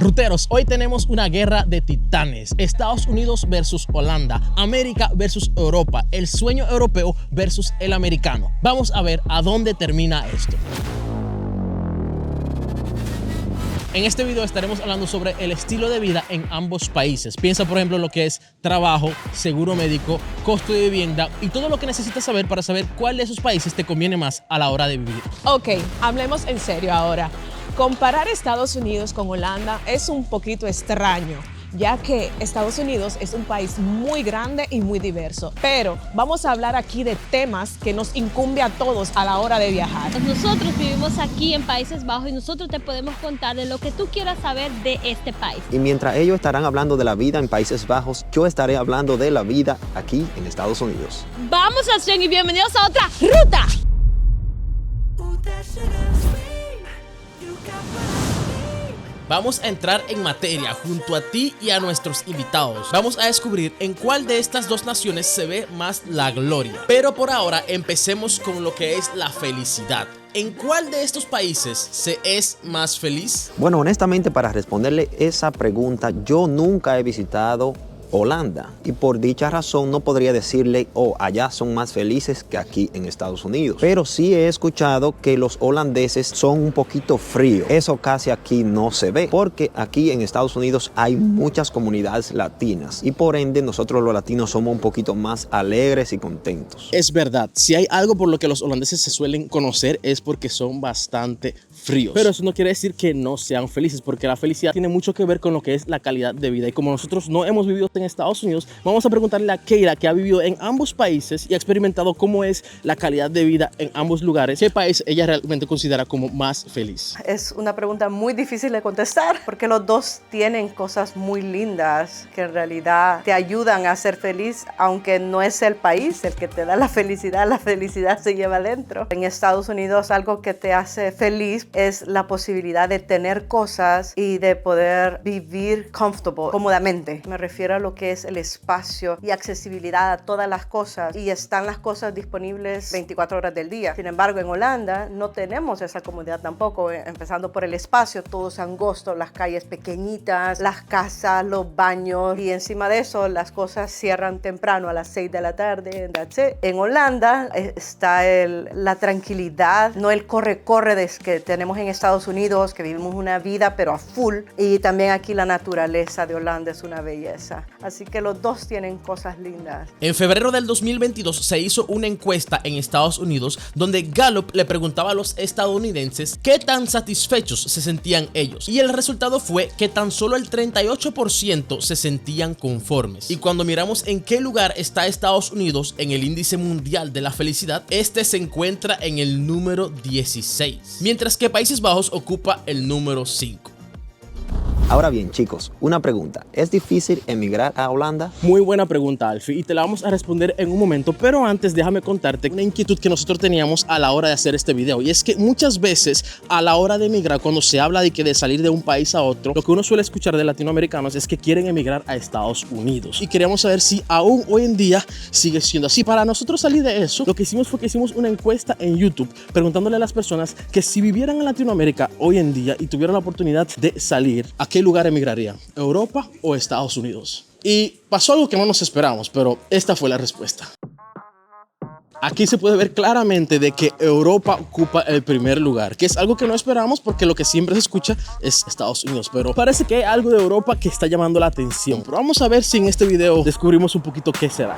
Ruteros, hoy tenemos una guerra de titanes. Estados Unidos versus Holanda, América versus Europa, el sueño europeo versus el americano. Vamos a ver a dónde termina esto. En este video estaremos hablando sobre el estilo de vida en ambos países. Piensa, por ejemplo, lo que es trabajo, seguro médico, costo de vivienda y todo lo que necesitas saber para saber cuál de esos países te conviene más a la hora de vivir. Ok, hablemos en serio ahora. Comparar Estados Unidos con Holanda es un poquito extraño, ya que Estados Unidos es un país muy grande y muy diverso. Pero vamos a hablar aquí de temas que nos incumbe a todos a la hora de viajar. Nosotros vivimos aquí en Países Bajos y nosotros te podemos contar de lo que tú quieras saber de este país. Y mientras ellos estarán hablando de la vida en Países Bajos, yo estaré hablando de la vida aquí en Estados Unidos. ¡Vamos, acción y bienvenidos a otra ruta! Vamos a entrar en materia junto a ti y a nuestros invitados. Vamos a descubrir en cuál de estas dos naciones se ve más la gloria. Pero por ahora empecemos con lo que es la felicidad. ¿En cuál de estos países se es más feliz? Bueno, honestamente, para responderle esa pregunta, yo nunca he visitado Holanda y por dicha razón no podría decirle, allá son más felices que aquí en Estados Unidos. Pero sí he escuchado que los holandeses son un poquito fríos. Eso casi aquí no se ve, porque aquí en Estados Unidos hay muchas comunidades latinas y por ende nosotros los latinos somos un poquito más alegres y contentos. Es verdad, si hay algo por lo que los holandeses se suelen conocer es porque son bastante fríos. Pero eso no quiere decir que no sean felices, porque la felicidad tiene mucho que ver con lo que es la calidad de vida. Y como nosotros no hemos vivido en Estados Unidos, vamos a preguntarle a Keira, que ha vivido en ambos países y ha experimentado cómo es la calidad de vida en ambos lugares, ¿qué país ella realmente considera como más feliz? Es una pregunta muy difícil de contestar porque los dos tienen cosas muy lindas que en realidad te ayudan a ser feliz, aunque no es el país el que te da la felicidad se lleva adentro. En Estados Unidos algo que te hace feliz es la posibilidad de tener cosas y de poder vivir cómodamente. Me refiero a lo que es el espacio y accesibilidad a todas las cosas, y están las cosas disponibles 24 horas del día. Sin embargo, en Holanda no tenemos esa comodidad tampoco, empezando por el espacio, todo es angosto, las calles pequeñitas, las casas, los baños, y encima de eso las cosas cierran temprano a las 6 de la tarde. That's it. En Holanda está la tranquilidad, no el corre-corre que tenemos en Estados Unidos, que vivimos una vida pero a full, y también aquí la naturaleza de Holanda es una belleza. Así que los dos tienen cosas lindas. En febrero del 2022 se hizo una encuesta en Estados Unidos donde Gallup le preguntaba a los estadounidenses qué tan satisfechos se sentían ellos, y el resultado fue que tan solo el 38% se sentían conformes. Y cuando miramos en qué lugar está Estados Unidos en el índice mundial de la felicidad, este se encuentra en el número 16, mientras que Países Bajos ocupa el número 5. Ahora bien, chicos, una pregunta. ¿Es difícil emigrar a Holanda? Muy buena pregunta, Alfie, y te la vamos a responder en un momento, pero antes déjame contarte una inquietud que nosotros teníamos a la hora de hacer este video, y es que muchas veces a la hora de emigrar, cuando se habla de salir de un país a otro, lo que uno suele escuchar de latinoamericanos es que quieren emigrar a Estados Unidos, y queríamos saber si aún hoy en día sigue siendo así. Para nosotros salir de eso, lo que hicimos fue que hicimos una encuesta en YouTube preguntándole a las personas que si vivieran en Latinoamérica hoy en día y tuvieran la oportunidad de salir, ¿a qué lugar emigrarían? ¿Europa o Estados Unidos? Y pasó algo que no nos esperamos, pero esta fue la respuesta. Aquí se puede ver claramente de que Europa ocupa el primer lugar, que es algo que no esperamos porque lo que siempre se escucha es Estados Unidos, pero parece que hay algo de Europa que está llamando la atención. Pero vamos a ver si en este video descubrimos un poquito qué será.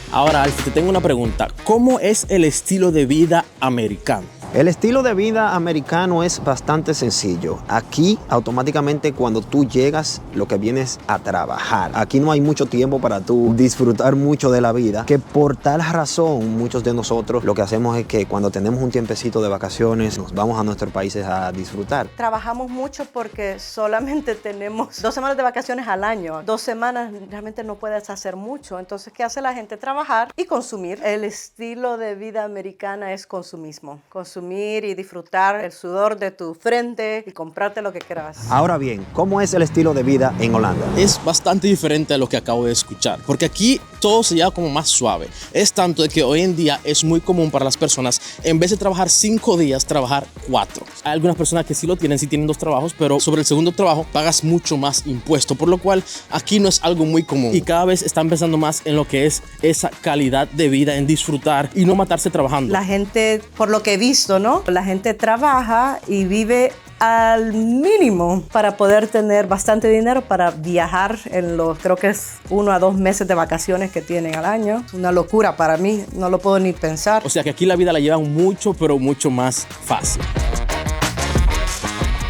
Ahora, Alfie, te tengo una pregunta. ¿Cómo es el estilo de vida americano? El estilo de vida americano es bastante sencillo. Aquí automáticamente cuando tú llegas lo que vienes a trabajar. Aquí no hay mucho tiempo para tú disfrutar mucho de la vida, que por tal razón muchos de nosotros lo que hacemos es que cuando tenemos un tiempecito de vacaciones nos vamos a nuestros países a disfrutar. Trabajamos mucho porque solamente tenemos 2 semanas de vacaciones al año. 2 semanas realmente no puedes hacer mucho. Entonces, ¿qué hace la gente? Trabajar y consumir. El estilo de vida americana es consumismo. Consumir presumir y disfrutar el sudor de tu frente y comprarte lo que quieras. Ahora bien, ¿cómo es el estilo de vida en Holanda? Es bastante diferente a lo que acabo de escuchar, porque aquí todo se lleva como más suave. Es tanto de que hoy en día es muy común para las personas, en vez de trabajar 5 días, trabajar 4. Hay algunas personas que sí lo tienen, sí tienen 2 trabajos, pero sobre el segundo trabajo pagas mucho más impuesto, por lo cual aquí no es algo muy común. Y cada vez están pensando más en lo que es esa calidad de vida, en disfrutar y no matarse trabajando. La gente, por lo que he visto, ¿no? La gente trabaja y vive al mínimo para poder tener bastante dinero para viajar en los, creo que es 1 a 2 meses de vacaciones que tienen al año. Es una locura para mí, no lo puedo ni pensar. O sea que aquí la vida la llevan mucho, pero mucho más fácil.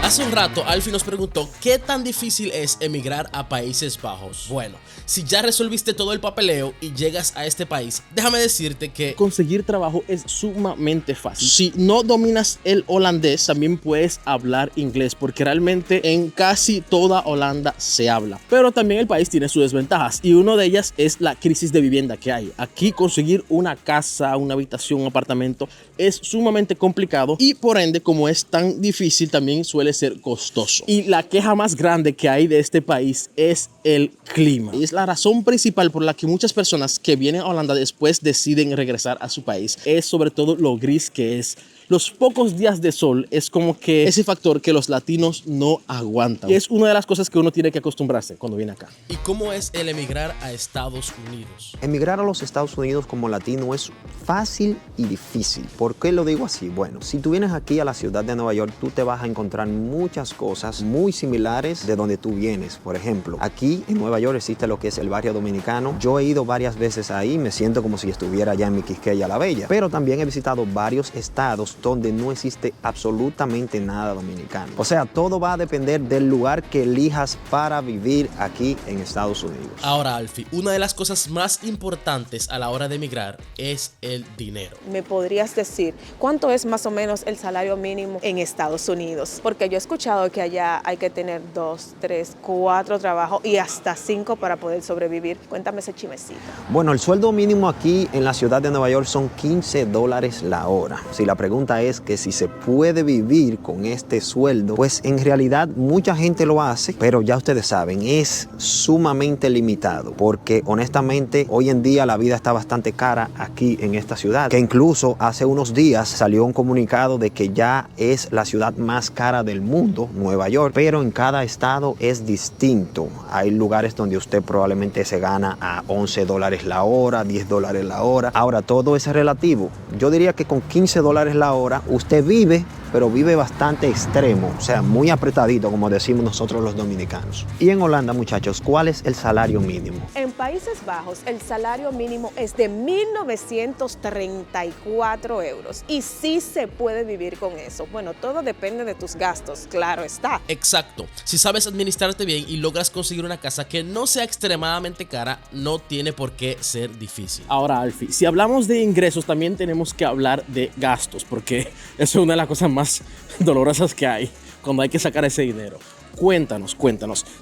Hace un rato, Alfie nos preguntó qué tan difícil es emigrar a Países Bajos. Bueno, si ya resolviste todo el papeleo y llegas a este país, déjame decirte que conseguir trabajo es sumamente fácil. Si no dominas el holandés, también puedes hablar inglés, porque realmente en casi toda Holanda se habla. Pero también el país tiene sus desventajas, y una de ellas es la crisis de vivienda que hay. Aquí conseguir una casa, una habitación, un apartamento es sumamente complicado, y por ende, como es tan difícil, también suele ser costoso. Y la queja más grande que hay de este país es el clima. Y es la razón principal por la que muchas personas que vienen a Holanda después deciden regresar a su país. Es sobre todo lo gris que es. Los pocos días de sol es como que ese factor que los latinos no aguantan. Y es una de las cosas que uno tiene que acostumbrarse cuando viene acá. ¿Y cómo es el emigrar a Estados Unidos? Emigrar a los Estados Unidos como latino es fácil y difícil. ¿Por qué lo digo así? Bueno, si tú vienes aquí a la ciudad de Nueva York, tú te vas a encontrar muchas cosas muy similares de donde tú vienes. Por ejemplo, aquí en Nueva York existe lo que es el barrio dominicano. Yo he ido varias veces ahí, me siento como si estuviera allá en mi Quisqueya la Bella. Pero también he visitado varios estados donde no existe absolutamente nada dominicano. O sea, todo va a depender del lugar que elijas para vivir aquí en Estados Unidos. Ahora, Alfie, una de las cosas más importantes a la hora de emigrar es el dinero. ¿Me podrías decir cuánto es más o menos el salario mínimo en Estados Unidos? Porque yo he escuchado que allá hay que tener 2, 3, 4 trabajos y hasta 5 para poder sobrevivir. Cuéntame ese chimecito. Bueno, el sueldo mínimo aquí en la ciudad de Nueva York son $15 la hora. Si la pregunta es que si se puede vivir con este sueldo, pues en realidad mucha gente lo hace, pero ya ustedes saben, es sumamente limitado, porque honestamente hoy en día la vida está bastante cara aquí en esta ciudad, que incluso hace unos días salió un comunicado de que ya es la ciudad más cara del mundo, Nueva York, pero en cada estado es distinto. Hay lugares donde usted probablemente se gana a $11 la hora, $10 la hora. Ahora, todo es relativo. Yo diría que con $15 la hora usted vive, pero vive bastante extremo, o sea, muy apretadito, como decimos nosotros los dominicanos. Y en Holanda, muchachos, ¿cuál es el salario mínimo? En Países Bajos, el salario mínimo es de 1.934 euros. Y sí se puede vivir con eso. Bueno, todo depende de tus gastos, claro está. Exacto. Si sabes administrarte bien y logras conseguir una casa que no sea extremadamente cara, no tiene por qué ser difícil. Ahora, Alfie, si hablamos de ingresos, también tenemos que hablar de gastos, porque eso es una de las cosas más dolorosas que hay cuando hay que sacar ese dinero. Cuéntanos,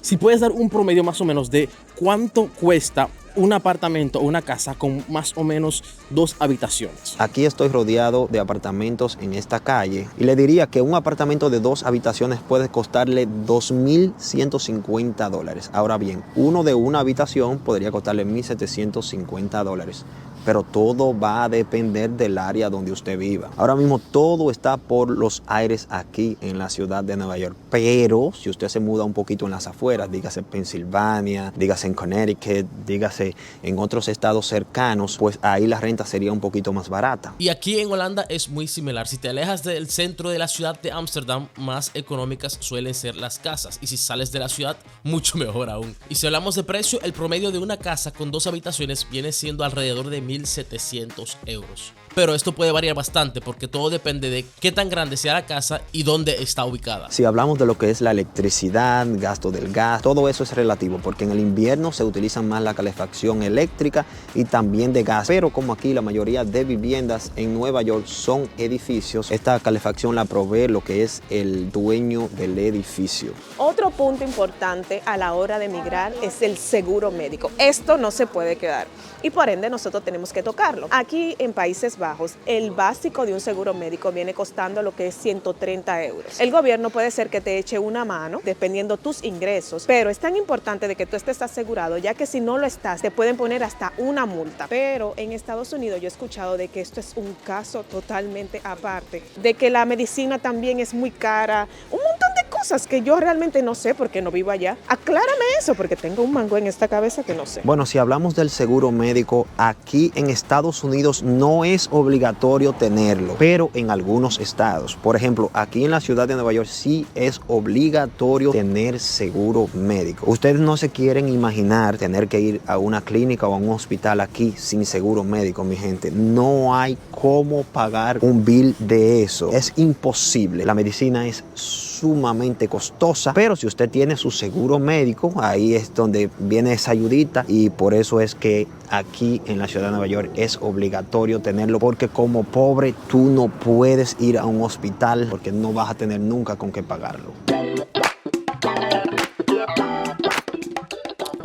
si puedes dar un promedio más o menos de cuánto cuesta un apartamento o una casa con más o menos 2 habitaciones. Aquí estoy rodeado de apartamentos en esta calle y le diría que un apartamento de 2 habitaciones puede costarle $2.150. Ahora bien, uno de una habitación podría costarle $1.750. Pero todo va a depender del área donde usted viva. Ahora mismo todo está por los aires aquí en la ciudad de Nueva York. Pero si usted se muda un poquito en las afueras, dígase Pensilvania, dígase en Connecticut, dígase en otros estados cercanos, pues ahí la renta sería un poquito más barata. Y aquí en Holanda es muy similar. Si te alejas del centro de la ciudad de Ámsterdam, más económicas suelen ser las casas. Y si sales de la ciudad, mucho mejor aún. Y si hablamos de precio, el promedio de una casa con 2 habitaciones viene siendo alrededor de 1.700 euros. Pero esto puede variar bastante porque todo depende de qué tan grande sea la casa y dónde está ubicada. Si hablamos de lo que es la electricidad, gasto del gas, todo eso es relativo porque en el invierno se utiliza más la calefacción eléctrica y también de gas. Pero como aquí la mayoría de viviendas en Nueva York son edificios, esta calefacción la provee lo que es el dueño del edificio. Otro punto importante a la hora de emigrar es el seguro médico. Esto no se puede quedar y por ende nosotros tenemos tenemos que tocarlo. Aquí en Países Bajos, el básico de un seguro médico viene costando lo que es 130 euros. El gobierno puede ser que te eche una mano, dependiendo tus ingresos, pero es tan importante de que tú estés asegurado, ya que si no lo estás, te pueden poner hasta una multa. Pero en Estados Unidos yo he escuchado de que esto es un caso totalmente aparte, de que la medicina también es muy cara, un montón de cosas que yo realmente no sé porque no vivo allá. Aclárame eso porque tengo un mango en esta cabeza que no sé. Bueno, si hablamos del seguro médico, aquí en Estados Unidos no es obligatorio tenerlo, pero en algunos estados, por ejemplo, aquí en la ciudad de Nueva York sí es obligatorio tener seguro médico. Ustedes no se quieren imaginar tener que ir a una clínica o a un hospital aquí sin seguro médico, mi gente. No hay cómo pagar un bill de eso. Es imposible. La medicina es sumamente costosa, pero si usted tiene su seguro médico, ahí es donde viene esa ayudita, y por eso es que aquí en la ciudad de Nueva York es obligatorio tenerlo, porque como pobre tú no puedes ir a un hospital porque no vas a tener nunca con qué pagarlo.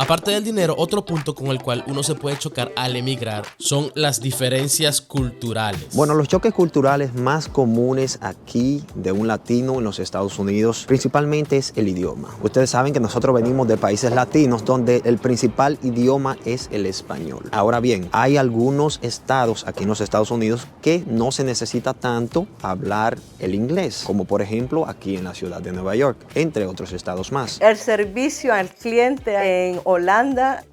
Aparte del dinero, otro punto con el cual uno se puede chocar al emigrar son las diferencias culturales. Bueno, los choques culturales más comunes aquí de un latino en los Estados Unidos principalmente es el idioma. Ustedes saben que nosotros venimos de países latinos donde el principal idioma es el español. Ahora bien, hay algunos estados aquí en los Estados Unidos que no se necesita tanto hablar el inglés, como por ejemplo aquí en la ciudad de Nueva York, entre otros estados más. El servicio al cliente en Holanda,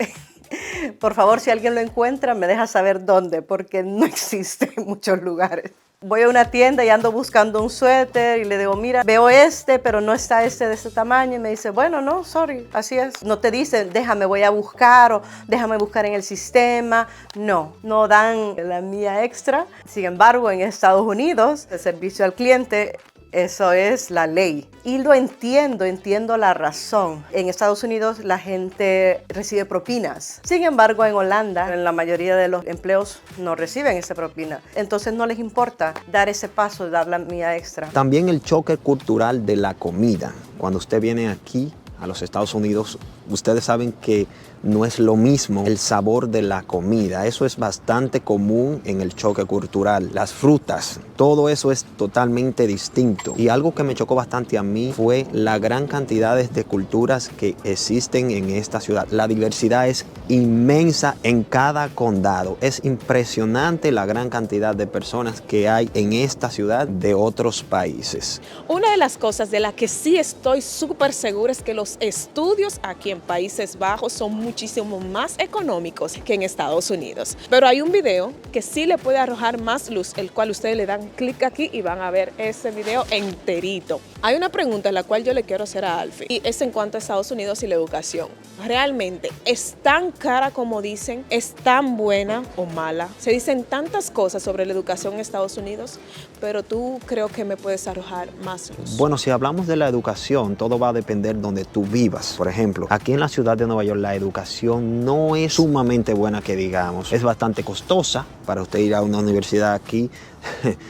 por favor, si alguien lo encuentra, me deja saber dónde, porque no existe en muchos lugares. Voy a una tienda y ando buscando un suéter y le digo, mira, veo este, pero no está este de este tamaño. Y me dice, bueno, no, sorry, así es. No te dicen, déjame, voy a buscar o déjame buscar en el sistema. No, no dan la mía extra. Sin embargo, en Estados Unidos, el servicio al cliente, eso es la ley. Y lo entiendo la razón. En Estados Unidos la gente recibe propinas. Sin embargo, en Holanda, en la mayoría de los empleos no reciben esa propina. Entonces no les importa dar ese paso, dar la mía extra. También el choque cultural de la comida. Cuando usted viene aquí a los Estados Unidos, ustedes saben que no es lo mismo el sabor de la comida. Eso es bastante común en el choque cultural. Las frutas, todo eso es totalmente distinto. Y algo que me chocó bastante a mí fue la gran cantidad de culturas que existen en esta ciudad. La diversidad es inmensa en cada condado. Es impresionante la gran cantidad de personas que hay en esta ciudad de otros países. Una de las cosas de las que sí estoy súper segura es que los estudios aquí en Países Bajos son muchísimo más económicos que en Estados Unidos. Pero hay un video que sí le puede arrojar más luz, el cual ustedes le dan clic aquí y van a ver ese video enterito. Hay una pregunta la cual yo le quiero hacer a Alfie y es en cuanto a Estados Unidos y la educación. ¿Realmente es tan cara como dicen? ¿Es tan buena o mala? Se dicen tantas cosas sobre la educación en Estados Unidos, pero tú creo que me puedes arrojar más luz. Bueno, si hablamos de la educación, todo va a depender donde tú vivas. Por ejemplo, aquí en la ciudad de Nueva York la educación no es sumamente buena que digamos. Es bastante costosa para usted ir a una universidad aquí.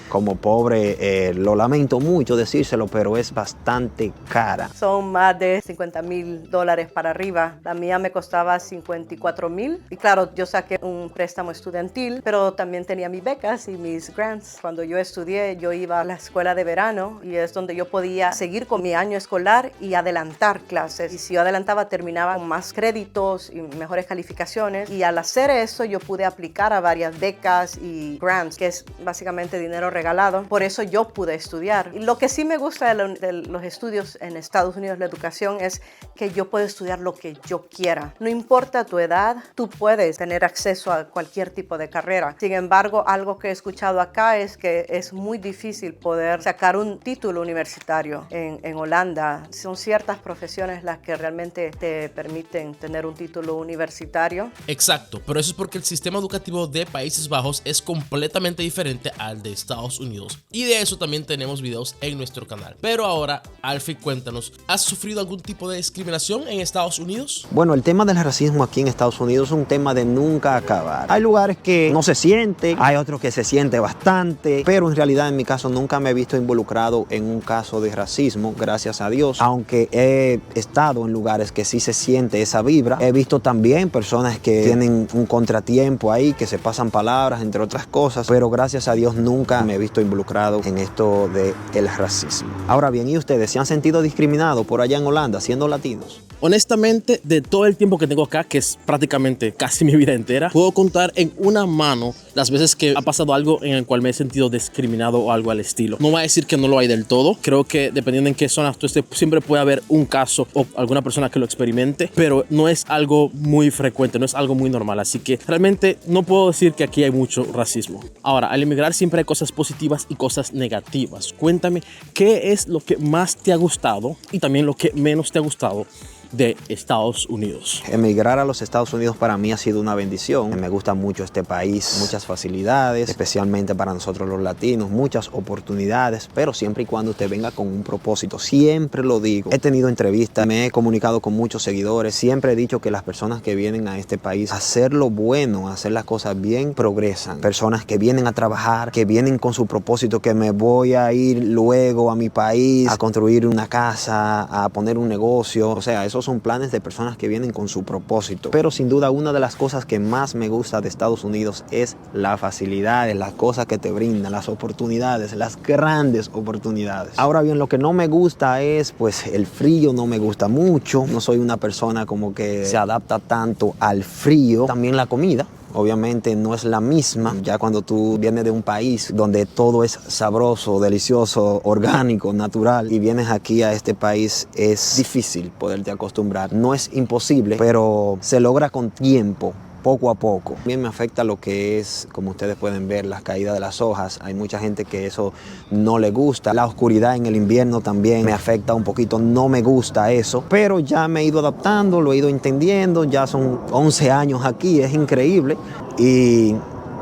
Como pobre, lo lamento mucho decírselo, pero es bastante cara. Son más de $50,000 para arriba. La mía me costaba $54,000. Y claro, yo saqué un préstamo estudiantil, pero también tenía mis becas y mis grants. Cuando yo estudié, yo iba a la escuela de verano y es donde yo podía seguir con mi año escolar y adelantar clases. Y si yo adelantaba, terminaba con más créditos y mejores calificaciones. Y al hacer eso, yo pude aplicar a varias becas y grants, que es básicamente dinero regalado. Por eso yo pude estudiar. Y lo que sí me gusta de los estudios en Estados Unidos, la educación, es que yo puedo estudiar lo que yo quiera. No importa tu edad, tú puedes tener acceso a cualquier tipo de carrera. Sin embargo, algo que he escuchado acá es que es muy difícil poder sacar un título universitario en Holanda. Son ciertas profesiones las que realmente te permiten tener un título universitario. Exacto, pero eso es porque el sistema educativo de Países Bajos es completamente diferente a al de Estados Unidos, y de eso también tenemos videos en nuestro canal. Pero ahora, Alfie, cuéntanos, ¿has sufrido algún tipo de discriminación en Estados Unidos? Bueno, el tema del racismo aquí en Estados Unidos es un tema de nunca acabar. Hay lugares que no se siente, hay otros que se siente bastante, pero en realidad en mi caso nunca me he visto involucrado en un caso de racismo, gracias a Dios, aunque he estado en lugares que sí se siente esa vibra. He visto también personas que tienen un contratiempo ahí, que se pasan palabras, entre otras cosas, pero gracias a Dios nunca me he visto involucrado en esto del racismo. Ahora bien, ¿y ustedes se han sentido discriminados por allá en Holanda siendo latinos? Honestamente, de todo el tiempo que tengo acá, que es prácticamente casi mi vida entera, puedo contar en una mano las veces que ha pasado algo en el cual me he sentido discriminado o algo al estilo. No voy a decir que no lo hay del todo. Creo que dependiendo en qué zona tú estés, siempre puede haber un caso o alguna persona que lo experimente, pero no es algo muy frecuente, no es algo muy normal. Así que realmente no puedo decir que aquí hay mucho racismo. Ahora, al emigrar siempre hay cosas positivas y cosas negativas. Cuéntame, ¿qué es lo que más te ha gustado y también lo que menos te ha gustado de Estados Unidos? Emigrar a los Estados Unidos para mí ha sido una bendición. Me gusta mucho este país, muchas facilidades, especialmente para nosotros los latinos, muchas oportunidades, pero siempre y cuando usted venga con un propósito. Siempre lo digo. He tenido entrevistas, me he comunicado con muchos seguidores, siempre he dicho que las personas que vienen a este país a hacer lo bueno, a hacer las cosas bien, progresan. Personas que vienen a trabajar, que vienen con su propósito, que me voy a ir luego a mi país a construir una casa, a poner un negocio. O sea, eso son planes de personas que vienen con su propósito. Pero sin duda una de las cosas que más me gusta de Estados Unidos es las facilidades, las cosas que te brindan, las oportunidades, las grandes oportunidades. Ahora bien, lo que no me gusta es pues el frío, no me gusta mucho. No soy una persona como que se adapta tanto al frío. También la comida. Obviamente no es la misma, ya cuando tú vienes de un país donde todo es sabroso, delicioso, orgánico, natural, y vienes aquí a este país, es difícil poderte acostumbrar. No es imposible, pero se logra con tiempo, poco a poco. También me afecta lo que es, como ustedes pueden ver, las caídas de las hojas. Hay mucha gente que eso no le gusta. La oscuridad en el invierno también me afecta un poquito, no me gusta eso, pero ya me he ido adaptando, lo he ido entendiendo. Ya son 11 años aquí, es increíble, y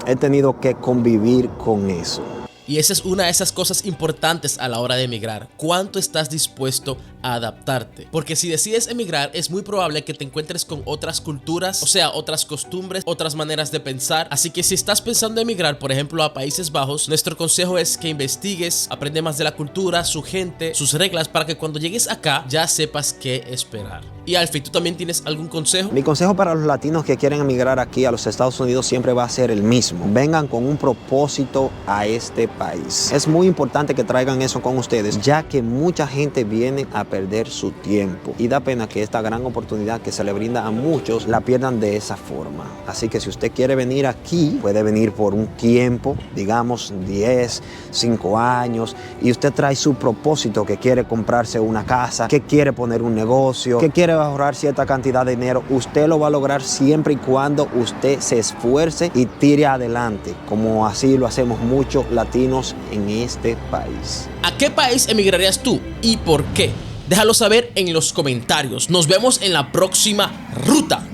he tenido que convivir con eso. Y esa es una de esas cosas importantes a la hora de emigrar. ¿Cuánto estás dispuesto a adaptarte? Porque si decides emigrar, es muy probable que te encuentres con otras culturas, o sea, otras costumbres, otras maneras de pensar. Así que si estás pensando en emigrar, por ejemplo, a Países Bajos, nuestro consejo es que investigues, aprende más de la cultura, su gente, sus reglas, para que cuando llegues acá ya sepas qué esperar. Y Alfie, ¿tú también tienes algún consejo? Mi consejo para los latinos que quieren emigrar aquí a los Estados Unidos siempre va a ser el mismo. Vengan con un propósito a este país. Es muy importante que traigan eso con ustedes, ya que mucha gente viene a perder su tiempo. Y da pena que esta gran oportunidad que se le brinda a muchos la pierdan de esa forma. Así que si usted quiere venir aquí, puede venir por un tiempo, digamos 10, 5 años, y usted trae su propósito, que quiere comprarse una casa, que quiere poner un negocio, que quiere ahorrar cierta cantidad de dinero. Usted lo va a lograr siempre y cuando usted se esfuerce y tire adelante, como así lo hacemos muchos latinos en este país. ¿A qué país emigrarías tú y por qué? Déjalo saber en los comentarios. Nos vemos en la próxima ruta.